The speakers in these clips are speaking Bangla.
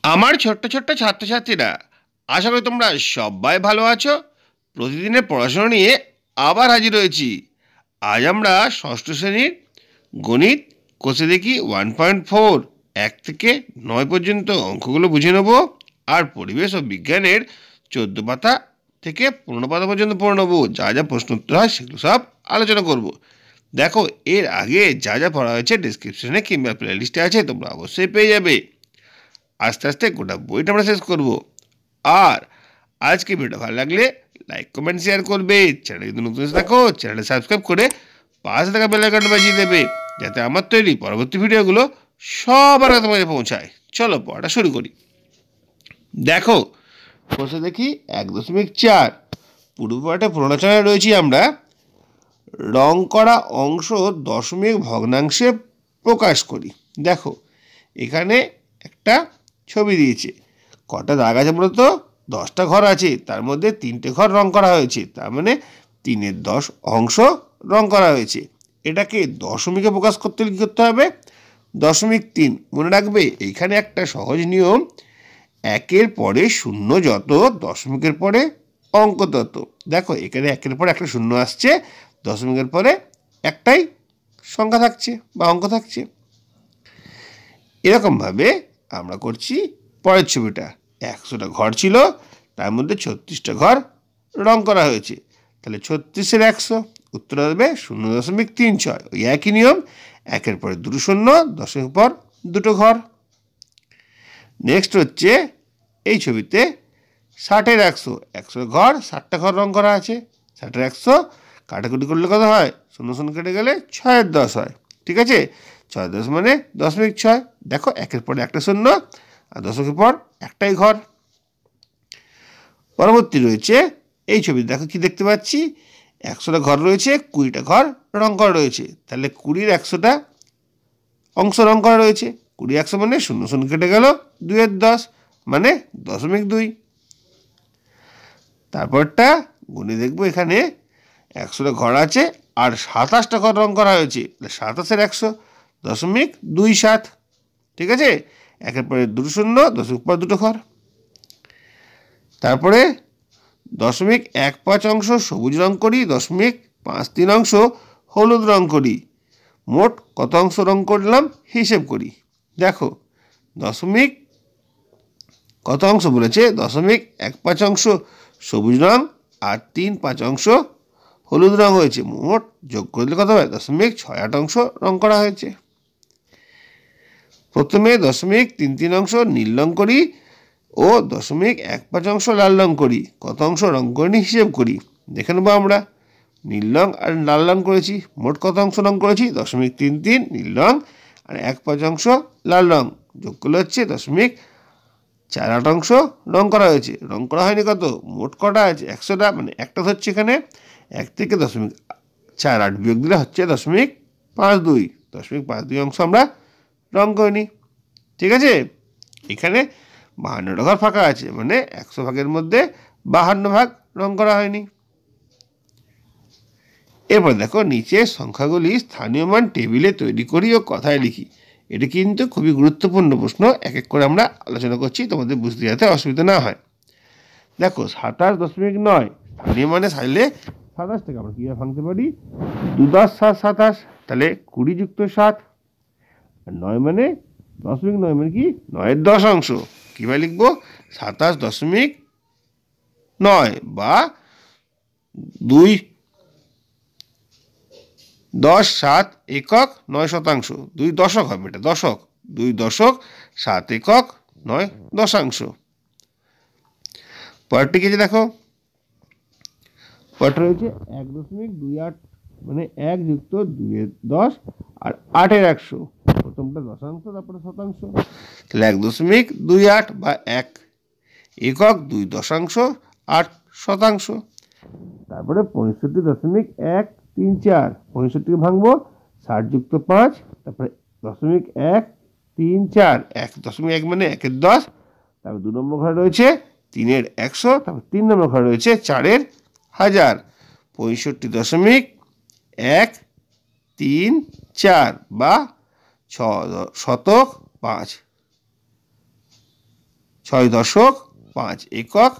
আমার ছোট্ট ছোট্ট ছাত্রছাত্রীরা, আশা করি তোমরা সবাই ভালো আছো। প্রতিদিনের পড়াশোনা নিয়ে আবার হাজির হয়েছি। আজ আমরা ষষ্ঠ শ্রেণীর গণিত কোষে দেখি 1.4 এক থেকে 9 পর্যন্ত অঙ্কগুলো বুঝে নেব। আর পরিবেশ ও বিজ্ঞানের 14 পাতা থেকে 15 পাতা পর্যন্ত পড়ে নেবো। যা যা প্রশ্ন উত্তর হয় সেগুলো সব আলোচনা করব। দেখো, এর আগে যা যা পড়া হয়েছে ডিসক্রিপশনে কিংবা প্লে লিস্টে আছে, তোমরা অবশ্যই পেয়ে যাবে। আস্তে আস্তে গোটা বইটা আমরা শেষ করব। আর আজকে ভিডিওটা ভালো লাগলে লাইক কমেন্ট শেয়ার করবে। চ্যানেল যদি নতুন এসে থাকো, চ্যানেলটা সাবস্ক্রাইব করে পাশে থাকা বেল আইকনটা বাজিয়ে দেবে, যাতে আমার তৈরি পরবর্তী ভিডিওগুলো সবার আগে তোমাদের পৌঁছায়। চলো পড়াটা শুরু করি। দেখো, বসে দেখি 1.4 পূর্ব পাঠে প্রণাচনায় রয়েছি আমরা। রং করা অংশ দশমিক ভগ্নাংশে প্রকাশ করি। দেখো, এখানে একটা ছবি দিয়েছে। কটা দাগ আছে বলতো? 10টা ঘর আছে, তার মধ্যে 3টে ঘর রং করা হয়েছে, তার মানে 3/10 অংশ রং করা হয়েছে। এটাকে দশমিকে প্রকাশ করতে হলে কী করতে হবে? 0.3। মনে রাখবে, এইখানে একটা সহজ নিয়ম, একের পরে শূন্য যত, দশমিকের পরে অঙ্ক তত। দেখো, এখানে একের পরে একটা শূন্য আসছে, দশমিকের পরে একটাই সংখ্যা থাকছে বা অঙ্ক থাকছে। এরকমভাবে আমরা করছি পরের ছবিটা। 100টা ঘর ছিল, তার মধ্যে 36টা ঘর রং করা হয়েছে, তাহলে 36-এর 100 উত্তর হবে 0.36। ওই একই নিয়ম, একের পরে দুটো শূন্য, দশমিক পর দুটো ঘর। নেক্সট হচ্ছে এই ছবিতে 60-এর 100, 100 ঘর, 60টা ঘর রং করা আছে। 60-এর 100 কাটাকুটি করলে কত হয়? 0 কেটে গেলে 6/10 হয়। ঠিক আছে, 6/10 মানে 0.6। দেখো, একের পরে একটা শূন্য আর দশকের পর একটাই ঘর। পরবর্তী রয়েছে এই ছবি। দেখো কি দেখতে পাচ্ছি? 100টা ঘর রয়েছে, 20টা ঘর রং করা রয়েছে, তাহলে 20-এর 100টা অংশ রং করা রয়েছে। 20-100 মানে 0 কেটে গেল 2/10 মানে 0.2। তারপরটা গুণে দেখবো, এখানে 100টা ঘর আছে আর 27টা ঘর রং করা হয়েছে, 27-এর 100 0.27। ঠিক আছে, একের পরে দুটো শূন্য, দশমিক পর দুটো ঘর। তারপরে 0.15 অংশ সবুজ রং করি, 0.53 অংশ হলুদ রং করি। মোট কত অংশ রং করলাম হিসেব করি। দেখো, দশমিক কত অংশ বলেছে? 0.15 অংশ সবুজ রং আর 3/5 অংশ হলুদ রং হয়েছে। মোট যোগ করলে কত হয়? 0.68 অংশ রং করা হয়েছে। প্রথমে 0.33 অংশ নীল রং করি ও 0.15 অংশ লাল রং করি। কত অংশ রং করিনি হিসেব করি। দেখে নেবো আমরা। নীল রং আর লাল রং করেছি, মোট কত অংশ রং করেছি? 0.33 নীল রং আর 1/5 অংশ লাল রং, যোগ করলে হচ্ছে 0.48 অংশ রং করা হয়েছে। রং করা হয়নি কত? মোট কটা আছে? 100টা, মানে একটা ধরছে এখানে। 1 থেকে 0.48 বিয়োগ দিলে হচ্ছে 0.52। 0.52 অংশ আমরা রং করিনি। ঠিক আছে, এখানে 52টা ঘর ফাঁকা আছে, মানে 100 ভাগের মধ্যে 52 ভাগ রং করা হয়নি। এরপর দেখো, নিচে সংখ্যাগুলি স্থানীয় মান টেবিলে তৈরি করি ও কথায় লিখি। এটি কিন্তু খুবই গুরুত্বপূর্ণ প্রশ্ন, এক এক করে আমরা আলোচনা করছি তোমাদের বুঝতে যাতে অসুবিধা না হয়। দেখো, 27.9 স্থানীয় মানে সাইলে 27 থেকে আমরা কীভাবে ভাঙতে পারি? 2 10 7 27, তাহলে 20 যুক্ত 7। আর 9 মানে 0.9 মানে কি? 9-এর 10 অংশ। কীভাবে লিখবো? 27.9 বা 2 10 7 একক 9 শতাংশ। 2 দশক হবে, এটা দশক। 2 দশক 7 একক 9 দশাংশ। পরেরটি কি দেখো, পরেরটা রয়েছে 1.28 মানে 1 যুক্ত 2-10 আর 8-এর 100। প্রথমটা দশাংশ, তারপরে শতাংশ, তাহলে 1.28 বা 1 একক 2 দশাংশ 8 শতাংশ। তারপরে 65.134, 65কে ভাঙবো 60 যুক্ত 5, তারপরে 0.134, 1.1 মানে 1-এর 10, তারপর 2 নম্বর ঘরে রয়েছে 3-এর 100, তারপর 3 নম্বর ঘরে রয়েছে 4-এর 1000। 65.134 বা 6 শতক 5। 6.5 একক,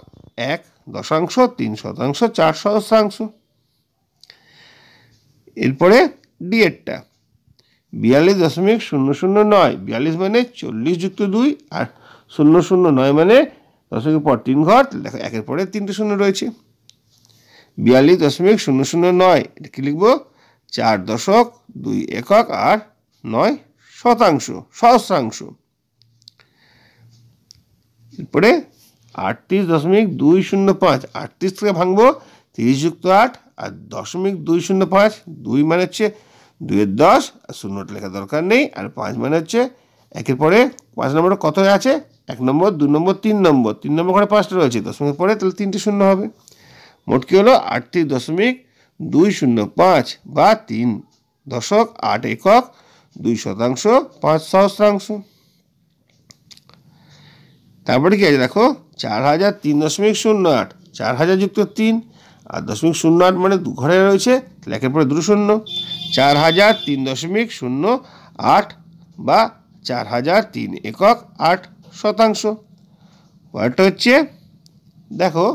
1 দশাংশ, 3 শতাংশ, 4 সহস্রাংশ। এরপরে ডি এরটা 42.009, 42 মানে 40 যুক্ত 2, আর 009 মানে দশমিকের পর 3 ঘর। দেখো একের পরে 3টে শূন্য রয়েছে। 42.009 এটা কি লিখবো? 4.2 একক আর 9 শতাংশ, সহস্রাংশ। এরপরে 38.205, 38 থেকে ভাঙবো 30 যুক্ত 8 আর 0.205, 2 মানে হচ্ছে 2 10 আর শূন্যটা লেখা দরকার নেই, আর 5 মানে হচ্ছে একের পরে 5 নম্বরে কত আছে? 1 নম্বর, 2 নম্বর, 3 নম্বর, 3 নম্বর ঘরে 5টা রয়েছে, দশমিকের পরে তাহলে 3টে শূন্য হবে। মোট কি হলো? 38.205 বা 3.8 একক, 2 শতাংশ, 5 সহস্রাংশ। তারপরে কি আছে দেখো? 4000 3.08, 4000 যুক্ত 3 আর 0.08 মানে দু ঘরে রয়েছে, তাহলে একের পরে দুটো শূন্য। 4000 3.08 বা 4003 একক 8 শতাংশ। পরেরটা হচ্ছে দেখো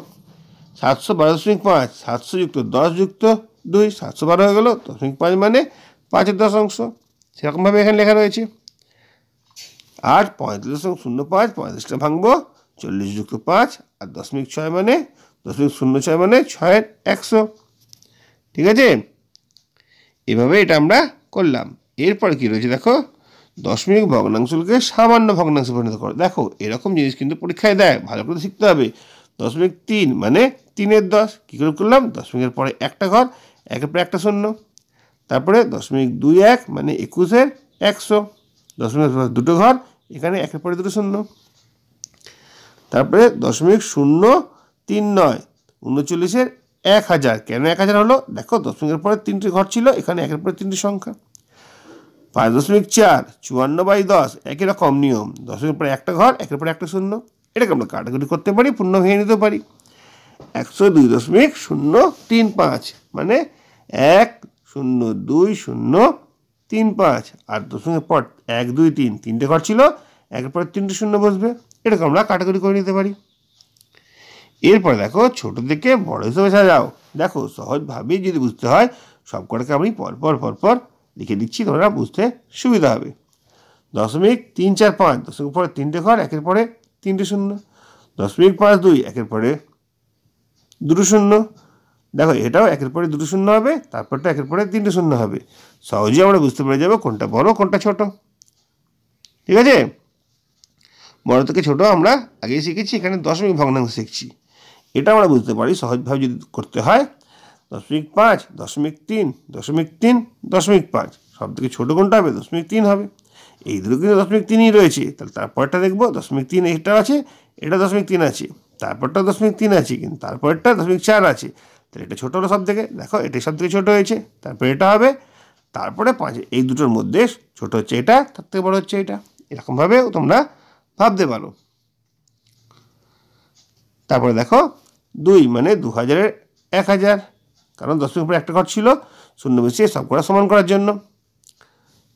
712.5, 700 যুক্ত 10 যুক্ত 2, 712 হয়ে গেল, 0.5 মানে 5 দশাংশ, সেরকমভাবে এখানে লেখা রয়েছে। আর 35.05, 35টা ভাঙবো 40 যুক্ত 5 আর 0.6 মানে 0.06 মানে 6 100। ঠিক আছে, এভাবে এটা আমরা করলাম। এরপর কি রয়েছে দেখো? দশমিক ভগ্নাংশকে সামান্য ভগ্নাংশে পরিণত করো। দেখো এরকম জিনিস কিন্তু পরীক্ষায় দেয়, ভালো করে শিখতে হবে। 0.3 মানে 3 10, কী করে করলাম? দশমিকের পরে একটা ঘর, একের পরে একটা শূন্য। তারপরে 0.21 মানে 21 100, দশমিকের পরে দুটো ঘর, এখানে একের পরে দুটো শূন্য। তারপরে 0.039 39 1000, কেন 1000 হলো? দেখো দশমিকের পরে 3টে ঘর ছিল, এখানে একের পরে 3টে সংখ্যা। 5.4 54/10, একই রকম নিয়ম, দশমিকের পরে একটা ঘর, একের পরে একটা শূন্য। এটাকে আমরা কাটাকুটি করতে পারি, পূর্ণ ভেঙে নিতে পারি। 102.035 মানে 102.035, আর দশমিকের পর 1 2 3 3টে ঘর ছিল, একের পরে 3টে শূন্য বসবে। এটাকে আমরা কাটাকুটি করে নিতে পারি। এরপরে দেখো ছোট থেকে বড় হিসেবে সাজাও। দেখো সহজভাবে যদি বুঝতে হয়, সব কটাকে আমি পরপর লিখে দিচ্ছি, তোমরা বুঝতে সুবিধা হবে। 0.345, দশমিকের পরে 3টে ঘর, একের পরে 3টে শূন্য। 0.52, একের পরে দুটো শূন্য। দেখো এটাও একের পরে দুটো শূন্য হবে, তারপরটা একের পরে 3টে শূন্য হবে। সহজেই আমরা বুঝতে পেরে যাবো কোনটা বড় কোনটা ছোট। ঠিক আছে, বড় থেকে ছোট আমরা আগেই শিখেছি, এখানে দশমিক ভগ্নাংশ শিখছি। এটা আমরা বুঝতে পারি সহজভাবে যদি করতে হয়। 0.5, 0.3, 0.3, 0.5, সব থেকে ছোটো কোনটা হবে? 0.3 হবে। এই দুটো কিন্তু 0.3ই রয়েছে, তাহলে তারপরটা দেখবো 0.3 এটা আছে, এটা 0.3 আছে, তারপরটা 0.3 আছে, কিন্তু তারপরটা 0.4 আছে, তাহলে এটা ছোটো হলো সব থেকে। দেখো এটাই সব থেকে ছোটো হয়েছে, তারপরে এটা হবে, তারপরে 5। এই দুটোর মধ্যে ছোটো হচ্ছে এটা, তার থেকে বড়ো হচ্ছে এটা। এরকমভাবেও তোমরা ভাবতে পারো। তারপরে দেখো 2 মানে 2000 1000, কারণ দশমিকের উপরে একটা ঘর ছিল, শূন্য বসিয়ে সব করা সমান করার জন্য।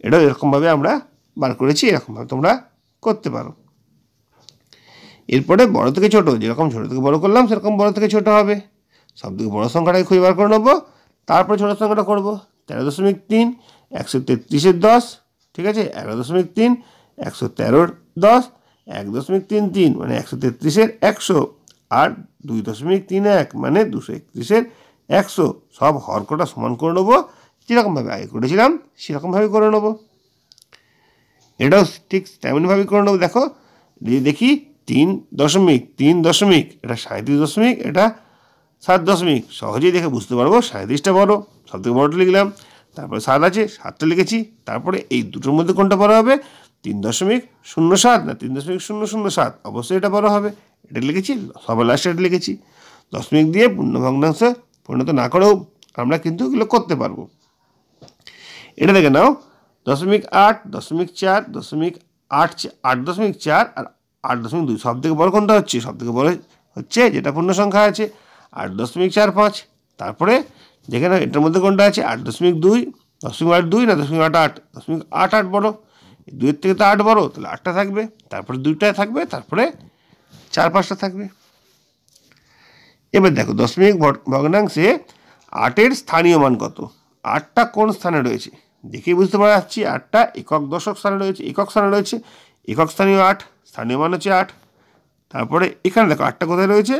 এটাও এরকমভাবে আমরা বার করেছি, এরকমভাবে তোমরা করতে পারো। এরপরে বড় থেকে ছোট, যেরকম ছোট থেকে বড় করলাম সেরকম বড় থেকে ছোট হবে। সব থেকে বড় সংখ্যাটাকে খুঁজে বার করে নেবো, তারপরে ছোটো সংখ্যাটা করবো। 13.3 133 10, ঠিক আছে। 11.3 113 10, 1.33 মানে 133 100, আর 2.31 মানে 231 100, সব হর কটা সমান করে নেবো, যেরকমভাবে আগে করেছিলাম সেরকমভাবে করে নেবো। এটাও ঠিক তেমনভাবে করে নেবো। দেখো দেখি 3.3, এটা 37 এটা 7 সহজেই দেখে বুঝতে পারবো 37টা বড়ো, সব থেকে বড়োটা লিখলাম, তারপরে 7 আছে, 7টা লিখেছি। তারপরে এই দুটোর মধ্যে কোনটা বড়ো হবে? 3.07 না 3.007, অবশ্যই এটা বড়ো হবে, এটা লিখেছি, সবার লাস্টে এটা লিখেছি। দশমিক দিয়ে পূর্ণ ভগ্নাংশে পরিণত না করেও আমরা কিন্তু এগুলো করতে পারবো। এটা দেখে নাও 0.8, 0.4, 8.4 আর 8.2, সব থেকে বড় কোনটা হচ্ছে? সব থেকে বড় হচ্ছে যেটা পূর্ণ সংখ্যা আছে 8.45। তারপরে দেখে নাও এটার মধ্যে কোনটা আছে? 8.2, 0.82 না 0.88, 0.88 বড়, 2-এর থেকে তো 8 বড়, তাহলে 8টা থাকবে, তারপরে 2টা থাকবে, তারপরে 4-5টা থাকবে। এবার দেখো দশমিক ভগ্নাংশে 8-এর স্থানীয় মান কত। 8টা কোন স্থানে রয়েছে দেখেই বুঝতে পারা যাচ্ছি। 8টা একক দশক স্থানে রয়েছে, একক স্থানে রয়েছে, একক স্থানীয় 8, স্থানীয় মান হচ্ছে 8। তারপরে এখানে দেখো 8টা কোথায় রয়েছে,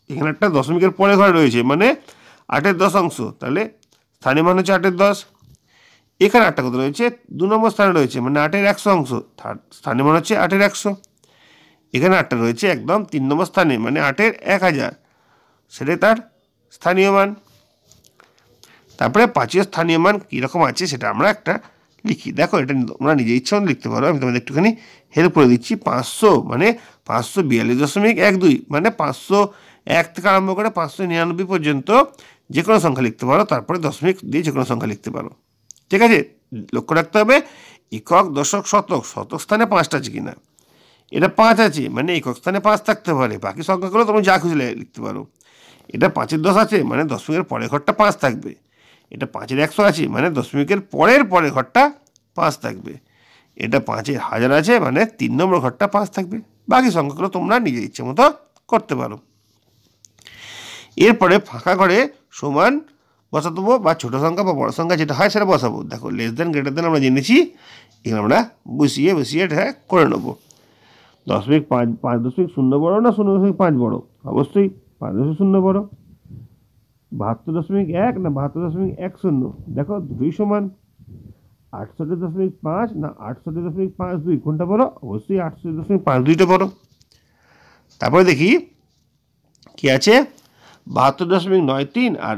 এখানে একটা দশমিকের পরে ঘরে রয়েছে, মানে 8-এর 10 অংশ, তাহলে স্থানীয় মান হচ্ছে 8-এর 10। এখানে 8টা কোথায় রয়েছে, 2 নম্বর স্থানে রয়েছে, মানে 8-এর 100 অংশ, স্থানীয় মান হচ্ছে 8-এর 100। এখানে 8টা রয়েছে একদম 3 নম্বর স্থানে, মানে 8-এর 1000, সেটাই তার স্থানীয় মান। তারপরে 5-এর স্থানীয় মান কীরকম আছে সেটা আমরা একটা লিখি। দেখো এটা তোমরা নিজে ইচ্ছা লিখতে পারো, আমি তোমাদের একটুখানি হেল্প করে দিচ্ছি। 500 মানে 542.12, মানে 501 থেকে আরম্ভ করে 599 পর্যন্ত যে কোনো সংখ্যা লিখতে পারো, তারপরে দশমিক দিয়ে যে কোনো সংখ্যা লিখতে পারো। ঠিক আছে, লক্ষ্য রাখতে হবে একক দশক শতক, শতক স্থানে 5টা আছে কিনা। এটা 5 আছে, মানে একক স্থানে 5 থাকতে পারে, বাকি সংখ্যাগুলো তুমি যা খুঁজে লিখতে পারো। এটা 5-এর 10 আছে, মানে দশমিকের পরের ঘরটা 5 থাকবে। এটা 5-এর 100 আছে, মানে দশমিকের পরের ঘরটা 5 থাকবে। এটা 5-এর 1000 আছে, মানে 3 নম্বর ঘরটা 5 থাকবে। বাকি সংখ্যাগুলো তোমরা নিজের ইচ্ছে মতো করতে পারো। এরপরে ফাঁকা ঘরে সমান বসাতে দেবো, বা ছোটো সংখ্যা বা বড় সংখ্যা যেটা হয় সেটা বসাবো। দেখো লেস দেন গ্রেটার দেন আমরা জেনেছি, এখানে আমরা বসিয়ে এটা করে নেবো। 5.0 বড় না 0.5 বড়? অবশ্যই 5.0 বড়। 72.1 না 72.10? দেখো দুটোই সমান। 68.5 না 68.52? কোনটা বড়? অবশ্যই 68.52টা বড়। তারপরে দেখি কি আছে, 72.93 আর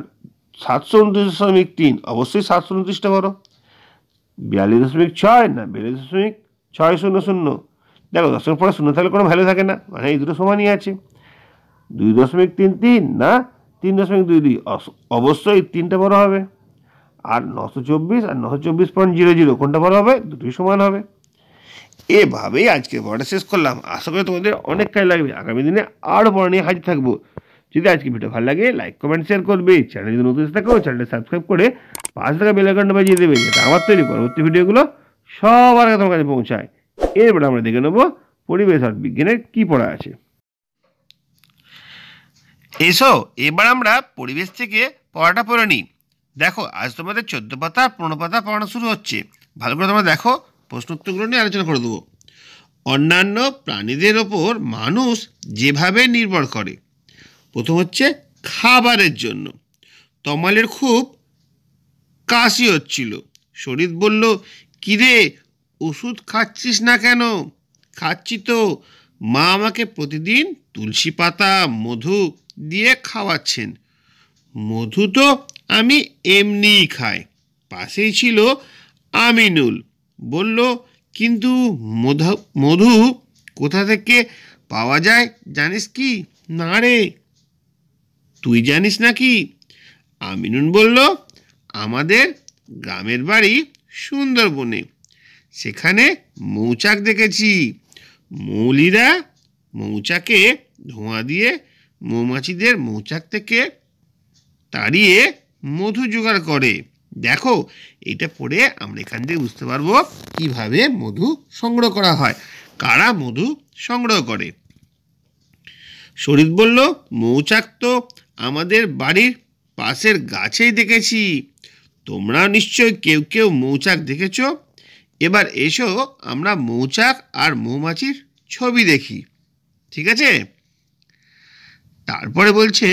729.3? অবশ্যই 729টা বড়। 42.6 না 42.600? দেখো দশের পরে শূন্য থাকলে কোনো ভ্যালু থাকে না, মানে এই দুটো সমানই আছে। 2.33 না 3.22? অবশ্যই 3টা বড় হবে। আর 924 আর 924.00 কোনটা বড় হবে? দুটোই সমান হবে। এভাবেই আজকে পড়াটা শেষ করলাম। আশা করি তোমাদের অনেক কাজ লাগবে। আগামী দিনে আরও পড়া নিয়ে হাজির থাকবো। যদি আজকে ভিডিও ভালো লাগে লাইক কমেন্ট শেয়ার করবে। চ্যানেল যদি নতুন থাকো চ্যানেলটা সাবস্ক্রাইব করে পাশে থাকা বেল আইকনটা বাজিয়ে দেবে, যাতে আমার তৈরি পরবর্তী ভিডিওগুলো সবার আগে তোমার কাছে পৌঁছায়। এরপরে আমরা দেখে নেবো পরিবেশ আর বিজ্ঞানের কী পড়া আছে। এসো এবার আমরা পরিবেশ থেকে পড়াটা পড়ে নিই। দেখো আজ তোমাদের 14 পাতা 15 পাতা পড়ানো শুরু হচ্ছে। ভালো করে তোমরা দেখো, প্রশ্ন উত্তরগুলো নিয়ে আলোচনা করে দেবো। অন্যান্য প্রাণীদের ওপর মানুষ যেভাবে নির্ভর করে, প্রথম হচ্ছে খাবারের জন্য। তমালের খুব কাশি হচ্ছিল। শরীর বলল, কিরে ওষুধ খাচ্ছিস না কেন? খাচ্ছি তো, মা আমাকে প্রতিদিন তুলসী পাতা মধু দিয়ে খাওয়াচ্ছেন। মধু তো আমি এমনিই খাই। পাশেই ছিল আমিনুল, বলল, কিন্তু মধু কোথা থেকে পাওয়া যায় জানিস কি? না রে, তুই জানিস নাকি? আমিনুল বলল, আমাদের গ্রামের বাড়ি সুন্দরবনে, সেখানে মৌচাক দেখেছি। মৌলিরা মৌচাকে ধোঁয়া দিয়ে মৌমাছিদের মৌচাক থেকে তাড়িয়ে মধু জোগাড় করে। দেখো এটা পড়ে আমরা এখান থেকে বুঝতে পারবো কিভাবে মধু সংগ্রহ করা হয়, কারা মধু সংগ্রহ করে। শরীর বলল, মৌচাক তো আমাদের বাড়ির পাশের গাছেই দেখেছি। তোমরা নিশ্চয় কেউ কেউ মৌচাক দেখেছ। এবার এসো আমরা মৌচাক আর মৌমাছির ছবি দেখি। ঠিক আছে, তারপরে বলছে,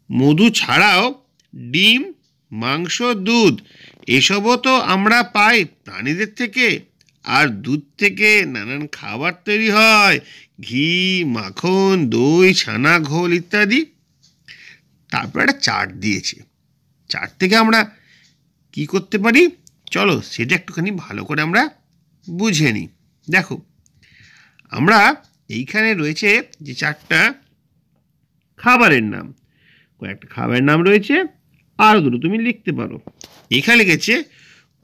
মধু ছাড়াও ডিম, মাংস, দুধ এসবও তো আমরা পাই প্রাণীদের থেকে। আর দুধ থেকে নানান খাবার তৈরি হয়, ঘি, মাখন, দই, ছানা, ঘোল ইত্যাদি। তারপরে একটা চার্ট দিয়েছে। চার্ট থেকে আমরা কি করতে পারি চলো সেটা একটুখানি ভালো করে আমরা বুঝে নিই। দেখো আমরা এইখানে রয়েছে যে চারটা খাবারের নাম, কয়েকটা খাবারের নাম রয়েছে, আরও দুটো তুমি লিখতে পারো। এখানে লিখেছে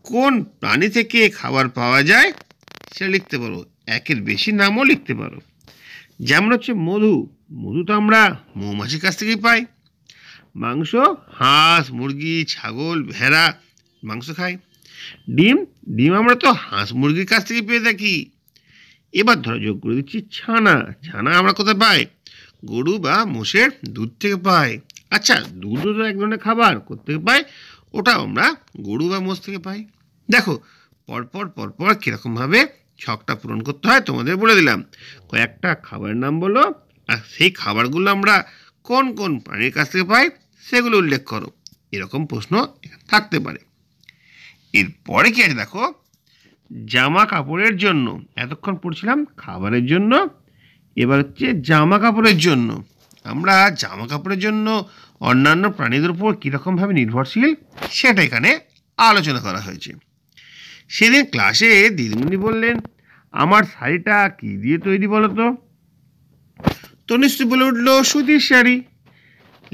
কোন প্রাণী থেকে খাবার পাওয়া যায় সেটা লিখতে পারো, একের বেশি নামও লিখতে পারো। যেমন হচ্ছে মধু, মধু তো আমরা মৌমাছির কাছ থেকেই পাই। মাংস, হাঁস, মুরগি, ছাগল, ভেড়া মাংস খাই। ডিম, ডিম আমরা তো হাঁস মুরগির কাছ থেকে পেয়ে থাকি। এবার ধরো যোগ করে দিচ্ছি ছানা। ছানা আমরা কোথায় পাই? গরু বা মোষের দুধ থেকে পাই। আচ্ছা, দুধও তো এক ধরনের খাবার, কোত্থেকে পাই? ওটাও আমরা গরু বা মোষ থেকে পাই। দেখো পরপর পরপর কীরকমভাবে ছকটা পূরণ করতে হয় তোমাদের বলে দিলাম। কয়েকটা খাবারের নাম বলো, আর সেই খাবারগুলো আমরা কোন কোন প্রাণীর কাছ থেকে পাই সেগুলো উল্লেখ করো। এরকম প্রশ্ন থাকতে পারে। এরপরে কি আছে দেখো, জামা কাপড়ের জন্য। এতক্ষণ পড়ছিলাম খাবারের জন্য, এবার হচ্ছে জামা কাপড়ের জন্য। আমরা জামা কাপড়ের জন্য অন্যান্য প্রাণীদের উপর কীরকমভাবে নির্ভরশীল সেটা এখানে আলোচনা করা হয়েছে। সেদিন ক্লাসে দিদিমণি বললেন, আমার শাড়িটা কী দিয়ে তৈরি বলো তো? তনুশ্রী বলে উঠল, সুতির শাড়ি।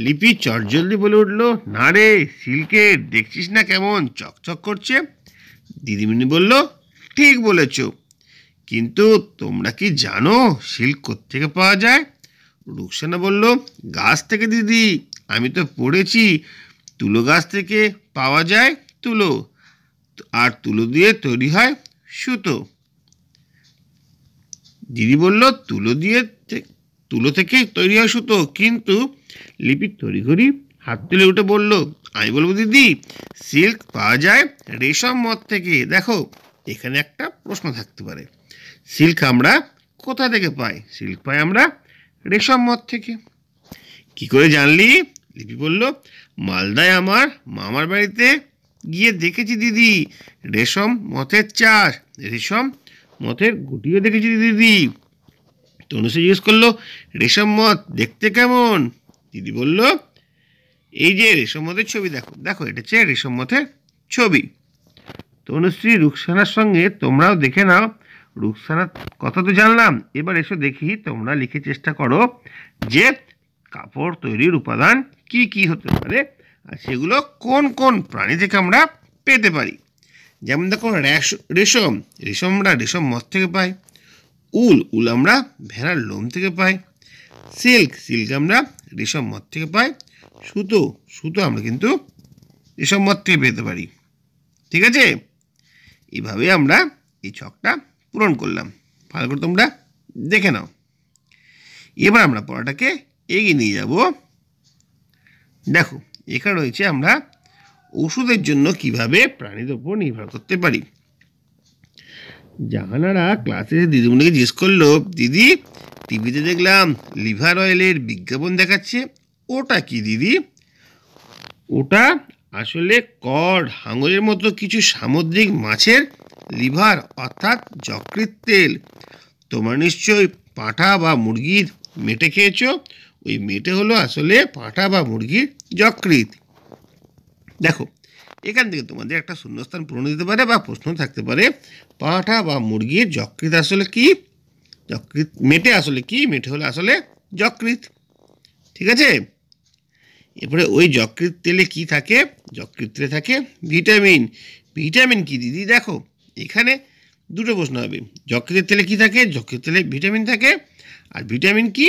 লিপি চটজলদি বলে উঠল, না রে, সিল্কের, দেখছিস না কেমন চকচক করছে। দিদিমণি বলল, ঠিক বলেছ, কিন্তু তোমরা কি জানো সিল্ক কোত্থেকে পাওয়া যায়? রুকসানা বলল, গাছ থেকে দিদি, আমি তো পড়েছি তুলো গাছ থেকে পাওয়া যায় তুলো, আর তুলো দিয়ে তৈরি হয় সুতো। দিদি বলল, তুলো থেকে তৈরি হয় সুতো, কিন্তু লিপি তড়িঘড়ি হাত তুলে উঠে বলল, আমি বলবো দিদি, সিল্ক পাওয়া যায় রেশম মত থেকে। দেখো এখানে একটা প্রশ্ন থাকতে পারে, সিল্ক আমরা কোথা থেকে পাই? সিল্ক পাই আমরা রেশম মত থেকে। কি করে জানলি? লিপি বলল, মালদায় আমার মামার বাড়িতে গিয়ে দেখেছি দিদি, রেশম মথের চাষ, রেশম মথের গুটিও দেখেছি দিদি। তনুশ্রী জিজ্ঞেস করলো, রেশম মথ দেখতে কেমন? দিদি বলল, এই যে রেশম মথের ছবি দেখো, দেখো এটা হচ্ছে রেশম মথের ছবি। তনুশ্রী রুকসানার সঙ্গে তোমরাও দেখে নাও। রুকসানার কথা তো জানলাম, এবার এসো দেখি তোমরা লিখে চেষ্টা করো যে কাপড় তৈরির উপাদান কি কি হতে পারে, আর সেগুলো কোন কোন প্রাণী থেকে আমরা পেতে পারি। যেমন দেখো রেশম, রেশম আমরা রেশম মথ থেকে পাই। উল আমরা ভেড়ার লোম থেকে পাই। সিল্ক আমরা রেশম মথ থেকে পাই। সুতো আমরা কিন্তু রেশম মথ থেকে পেতে পারি। ঠিক আছে, এইভাবে আমরা এই ছকটা পূরণ করলাম। ভালো করে তোমরা দেখে নাও। এবার আমরা পড়াটাকে এগিয়ে নিয়ে যাব। দেখো এখানে রয়েছে আমরা ওষুধের জন্য কিভাবে প্রাণীদের উপর নির্ভর করতে পারি। জাহানারা ক্লাসে দিদিমণিকে জিজ্ঞেস করলো, দিদি টিভিতে দেখলাম লিভার অয়েলের বিজ্ঞাপন দেখাচ্ছে, ওটা কি দিদি? ওটা আসলে কড, হাঙরের মতো কিছু সামুদ্রিক মাছের লিভার অর্থাৎ যকৃৎ তেল। তোমরা নিশ্চয়ই পাঁঠা বা মুরগির মেটে খেয়েছো, ওই মেটে হলো আসলে পাঁঠা বা মুরগির যকৃৎ। দেখো এখান থেকে তোমাদের একটা শূন্যস্থান পূরণ দিতে পারে বা প্রশ্ন থাকতে পারে, পাঁঠা বা মুরগির যকৃৎ আসলে কি? যকৃৎ মেটে আসলে কি? মেটে হলো আসলে যকৃৎ। ঠিক আছে, এরপরে ওই যকৃৎ তেলে কি থাকে? যকৃৎ তেলে থাকে ভিটামিন। ভিটামিন কি দিদি? দেখো এখানে দুটো প্রশ্ন হবে, যকৃৎ তেলে কি থাকে? যকৃৎ তেলে ভিটামিন থাকে। আর ভিটামিন কি?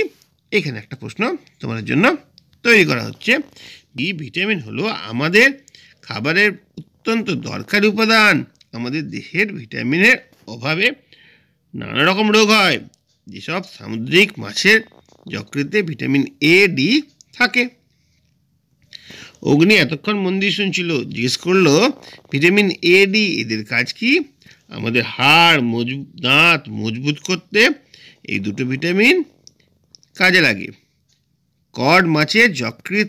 এখানে একটা প্রশ্ন তোমাদের জন্য তৈরি করা হচ্ছে। ভিটামিন হলো আমাদের খাবারের অত্যন্ত দরকারি উপাদান। আমাদের দেহের ভিটামিনের অভাবে নানা রকম রোগ হয়। যেসব সামুদ্রিক মাছের যকৃতে ভিটামিন এ ডি থাকে। অগ্নি এতক্ষণ মন দিয়ে শুনছিল, জিজ্ঞেস করলো, ভিটামিন এ ডি এদের কাজ কি? আমাদের হাড় দাঁত মজবুত করতে এই দুটো ভিটামিন কাজে লাগে। কড মাছের যকৃৎ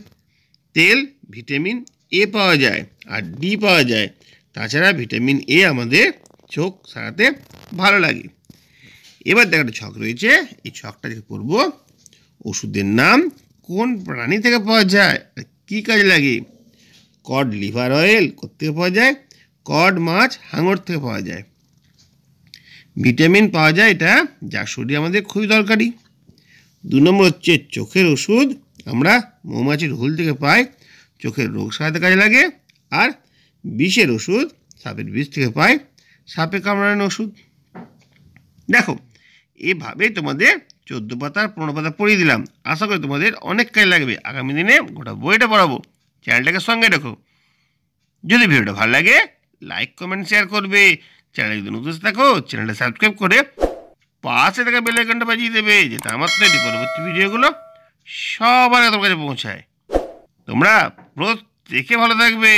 তেল ভিটামিন এ পাওয়া যায় আর ডি পাওয়া যায়। তাছাড়া ভিটামিন এ আমাদের চোখ সারাতে ভালো লাগে। এবার একটা ছক রয়েছে, এই ছকটা থেকে পড়ব, ওষুধের নাম কোন প্রাণী থেকে পাওয়া যায়, কি কাজে লাগে? কড লিভার অয়েল কোত্থেকে পাওয়া যায়? কড মাছ হাঙর থেকে পাওয়া যায়। ভিটামিন পাওয়া যায় এটা যা শরীরে আমাদের খুবই দরকারি। 2 নম্বর হচ্ছে চোখের ওষুধ আমরা মৌমাছির হুল থেকে পাই, চোখের রোগ সারাতে কাজে লাগে। আর বিষের ওষুধ সাপের বিষ থেকে পাই, সাপে কামড়ানোর ওষুধ। দেখো এভাবে তোমাদের 14 পাতার 15 পাতা পড়িয়ে দিলাম। আশা করি তোমাদের অনেক কাজে লাগবে। আগামী দিনে গোটা বইটা পড়াবো। চ্যানেলটাকে সঙ্গে রাখো। যদি ভিডিওটা ভালো লাগে লাইক কমেন্ট শেয়ার করবে। চ্যানেলে যদি নতুন থাকো চ্যানেলটা সাবস্ক্রাইব করে পাশে থাকা বেল আইকনটা বাজিয়ে দেবে, যেটা আমার তৈরি পরবর্তী ভিডিওগুলো সবার আগে তোমার কাছে পৌঁছায়। তোমরা প্রত্যেকে ভালো থাকবে।